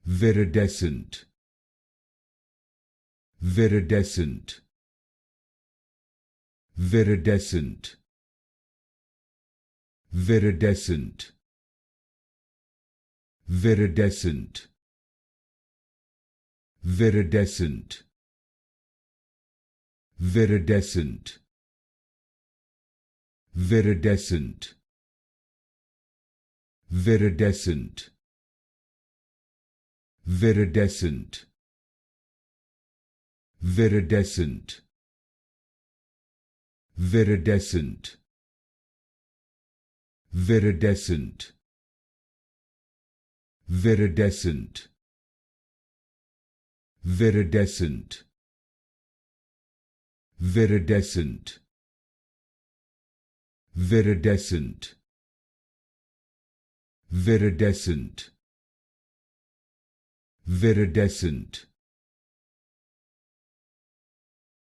Viridescent, viridescent, viridescent, viridescent, viridescent, viridescent, viridescent, viridescent, viridescent, viridescent, viridescent, viridescent, viridescent, viridescent, viridescent, viridescent, viridescent, viridescent, viridescent,